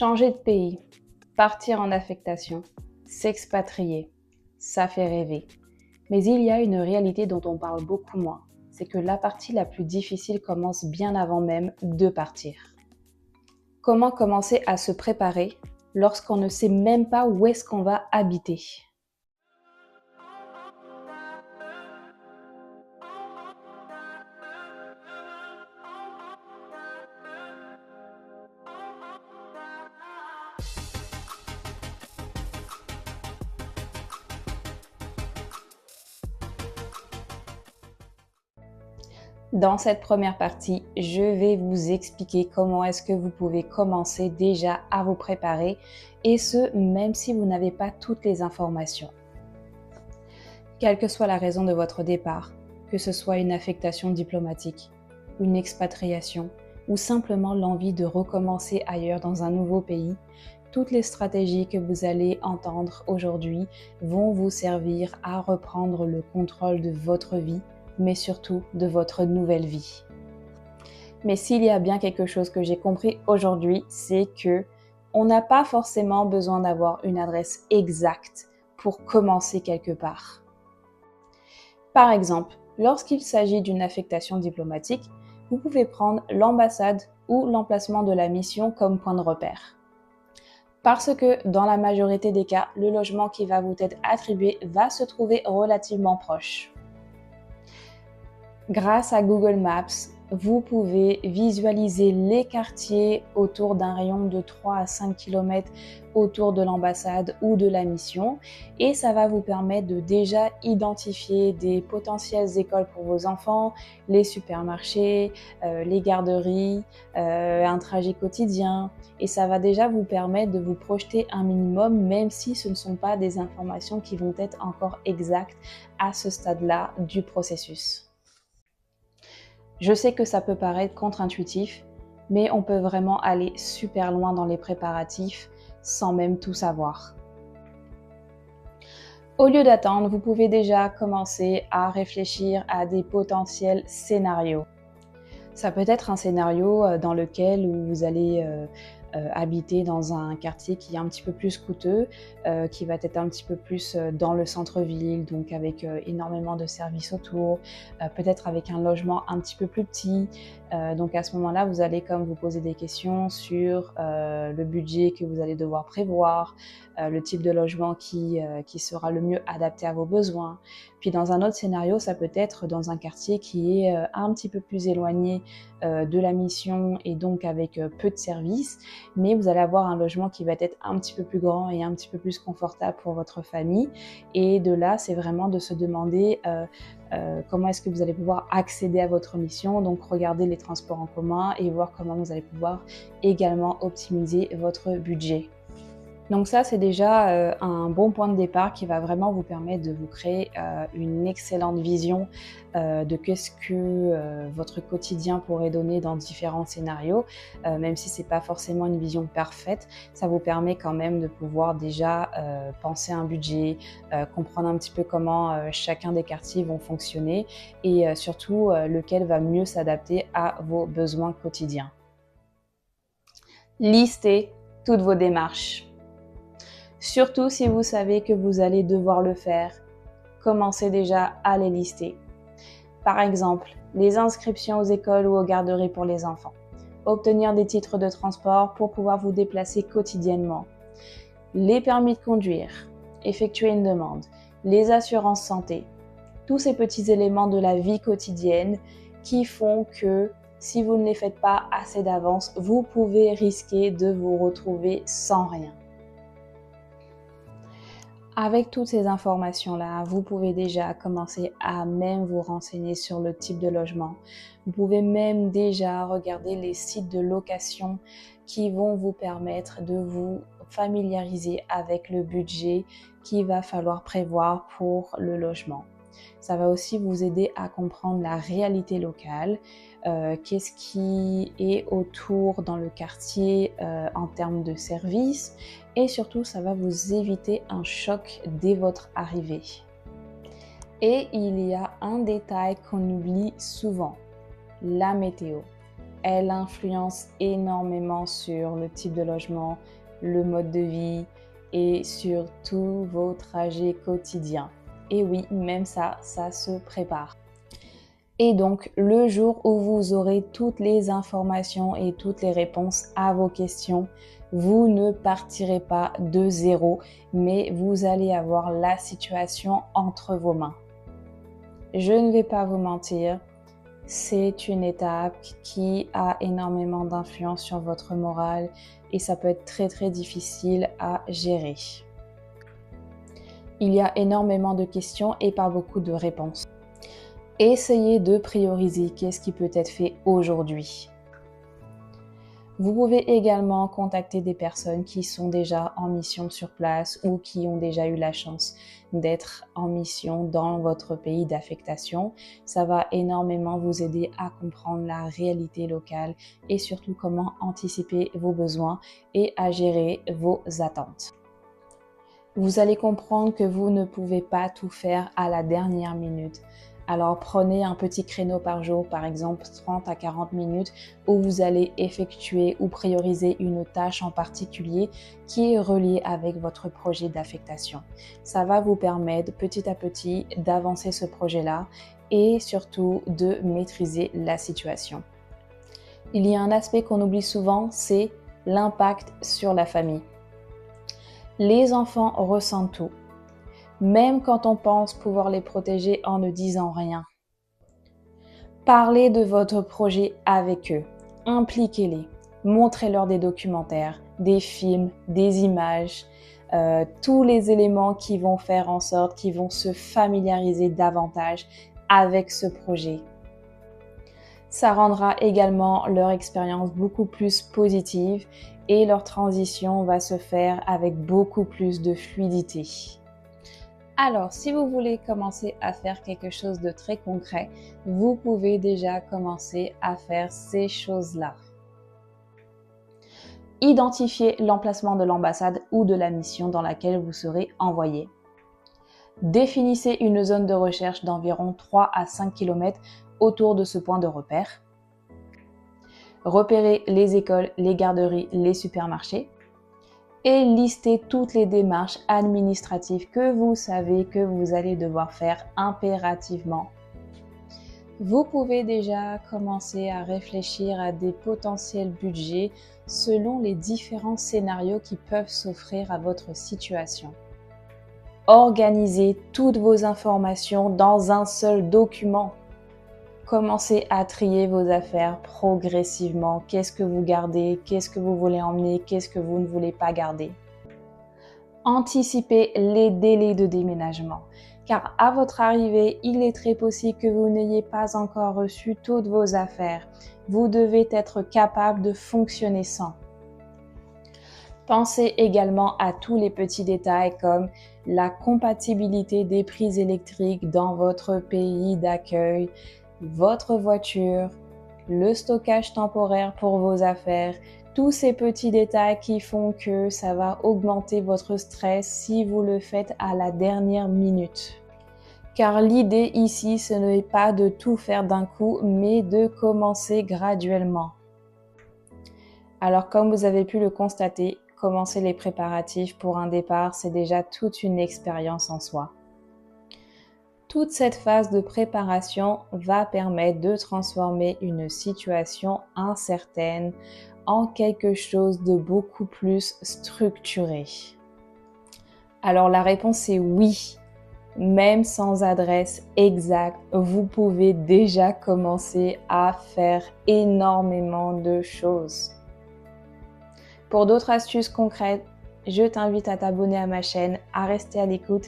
Changer de pays, partir en affectation, s'expatrier, ça fait rêver. Mais il y a une réalité dont on parle beaucoup moins, c'est que la partie la plus difficile commence bien avant même de partir. Comment commencer à se préparer lorsqu'on ne sait même pas où est-ce qu'on va habiter ? Dans cette première partie, je vais vous expliquer comment est-ce que vous pouvez commencer déjà à vous préparer et ce, même si vous n'avez pas toutes les informations. Quelle que soit la raison de votre départ, que ce soit une affectation diplomatique, une expatriation ou simplement l'envie de recommencer ailleurs dans un nouveau pays, toutes les stratégies que vous allez entendre aujourd'hui vont vous servir à reprendre le contrôle de votre vie, mais surtout de votre nouvelle vie. Mais s'il y a bien quelque chose que j'ai compris aujourd'hui, c'est que on n'a pas forcément besoin d'avoir une adresse exacte pour commencer quelque part. Par exemple, lorsqu'il s'agit d'une affectation diplomatique, vous pouvez prendre l'ambassade ou l'emplacement de la mission comme point de repère. Parce que dans la majorité des cas, le logement qui va vous être attribué va se trouver relativement proche. Grâce à Google Maps, vous pouvez visualiser les quartiers autour d'un rayon de 3 à 5 km autour de l'ambassade ou de la mission et ça va vous permettre de déjà identifier des potentielles écoles pour vos enfants, les supermarchés, les garderies, un trajet quotidien et ça va déjà vous permettre de vous projeter un minimum même si ce ne sont pas des informations qui vont être encore exactes à ce stade-là du processus. Je sais que ça peut paraître contre-intuitif, mais on peut vraiment aller super loin dans les préparatifs sans même tout savoir. Au lieu d'attendre, vous pouvez déjà commencer à réfléchir à des potentiels scénarios. Ça peut être un scénario dans lequel vous allez habiter dans un quartier qui est un petit peu plus coûteux, qui va être un petit peu plus dans le centre-ville, donc avec énormément de services autour, peut-être avec un logement un petit peu plus petit. Donc à ce moment-là, vous allez comme vous poser des questions sur le budget que vous allez devoir prévoir, le type de logement qui sera le mieux adapté à vos besoins. Puis dans un autre scénario, ça peut être dans un quartier qui est un petit peu plus éloigné de la mission et donc avec peu de services, mais vous allez avoir un logement qui va être un petit peu plus grand et un petit peu plus confortable pour votre famille. Et de là, c'est vraiment de se demander comment est-ce que vous allez pouvoir accéder à votre mission, donc regarder les transports en commun et voir comment vous allez pouvoir également optimiser votre budget. Donc ça, c'est déjà un bon point de départ qui va vraiment vous permettre de vous créer une excellente vision de qu'est-ce que votre quotidien pourrait donner dans différents scénarios. Même si ce n'est pas forcément une vision parfaite, ça vous permet quand même de pouvoir déjà penser à un budget, comprendre un petit peu comment chacun des quartiers vont fonctionner et surtout lequel va mieux s'adapter à vos besoins quotidiens. Listez toutes vos démarches. Surtout si vous savez que vous allez devoir le faire, commencez déjà à les lister. Par exemple, les inscriptions aux écoles ou aux garderies pour les enfants. Obtenir des titres de transport pour pouvoir vous déplacer quotidiennement. Les permis de conduire. Effectuer une demande. Les assurances santé. Tous ces petits éléments de la vie quotidienne qui font que si vous ne les faites pas assez d'avance, vous pouvez risquer de vous retrouver sans rien. Avec toutes ces informations-là, vous pouvez déjà commencer à même vous renseigner sur le type de logement. Vous pouvez même déjà regarder les sites de location qui vont vous permettre de vous familiariser avec le budget qu'il va falloir prévoir pour le logement. Ça va aussi vous aider à comprendre la réalité locale, qu'est-ce qui est autour dans le quartier en termes de services et surtout ça va vous éviter un choc dès votre arrivée. Et il y a un détail qu'on oublie souvent, la météo. elle influence énormément sur le type de logement, le mode de vie et sur tous vos trajets quotidiens. Et oui, même ça se prépare. Et donc, le jour où vous aurez toutes les informations et toutes les réponses à vos questions, vous ne partirez pas de zéro, mais vous allez avoir la situation entre vos mains. Je ne vais pas vous mentir, c'est une étape qui a énormément d'influence sur votre morale et ça peut être très très difficile à gérer. Il y a énormément de questions et pas beaucoup de réponses. Essayez de prioriser qu'est-ce qui peut être fait aujourd'hui. Vous pouvez également contacter des personnes qui sont déjà en mission sur place ou qui ont déjà eu la chance d'être en mission dans votre pays d'affectation. Ça va énormément vous aider à comprendre la réalité locale et surtout comment anticiper vos besoins et à gérer vos attentes. Vous allez comprendre que vous ne pouvez pas tout faire à la dernière minute. Alors prenez un petit créneau par jour, par exemple 30 à 40 minutes, où vous allez effectuer ou prioriser une tâche en particulier qui est reliée avec votre projet d'affectation. Ça va vous permettre petit à petit d'avancer ce projet-là et surtout de maîtriser la situation. Il y a un aspect qu'on oublie souvent, c'est l'impact sur la famille. Les enfants ressentent tout. Même quand on pense pouvoir les protéger en ne disant rien. Parlez de votre projet avec eux, impliquez-les, montrez-leur des documentaires, des films, des images, tous les éléments qui vont faire en sorte qu'ils vont se familiariser davantage avec ce projet. Ça rendra également leur expérience beaucoup plus positive et leur transition va se faire avec beaucoup plus de fluidité. Alors, si vous voulez commencer à faire quelque chose de très concret, vous pouvez déjà commencer à faire ces choses-là. Identifiez l'emplacement de l'ambassade ou de la mission dans laquelle vous serez envoyé. Définissez une zone de recherche d'environ 3 à 5 km autour de ce point de repère. Repérez les écoles, les garderies, les supermarchés. Et listez toutes les démarches administratives que vous savez que vous allez devoir faire impérativement. Vous pouvez déjà commencer à réfléchir à des potentiels budgets selon les différents scénarios qui peuvent s'offrir à votre situation. Organisez toutes vos informations dans un seul document. Commencez à trier vos affaires progressivement. Qu'est-ce que vous gardez? Qu'est-ce que vous voulez emmener? Qu'est-ce que vous ne voulez pas garder? Anticipez les délais de déménagement, car à votre arrivée, il est très possible que vous n'ayez pas encore reçu toutes vos affaires. Vous devez être capable de fonctionner sans. Pensez également à tous les petits détails comme la compatibilité des prises électriques dans votre pays d'accueil, votre voiture, le stockage temporaire pour vos affaires, tous ces petits détails qui font que ça va augmenter votre stress si vous le faites à la dernière minute. Car l'idée ici, ce n'est pas de tout faire d'un coup, mais de commencer graduellement. Alors comme vous avez pu le constater, commencer les préparatifs pour un départ, c'est déjà toute une expérience en soi. Toute cette phase de préparation va permettre de transformer une situation incertaine en quelque chose de beaucoup plus structuré. Alors la réponse est oui. Même sans adresse exacte, vous pouvez déjà commencer à faire énormément de choses. Pour d'autres astuces concrètes, je t'invite à t'abonner à ma chaîne, à rester à l'écoute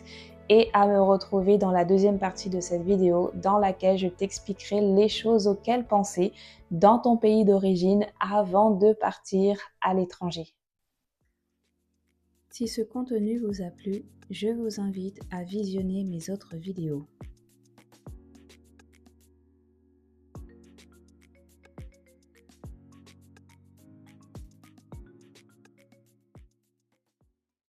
et à me retrouver dans la deuxième partie de cette vidéo dans laquelle je t'expliquerai les choses auxquelles penser dans ton pays d'origine avant de partir à l'étranger. Si ce contenu vous a plu, je vous invite à visionner mes autres vidéos.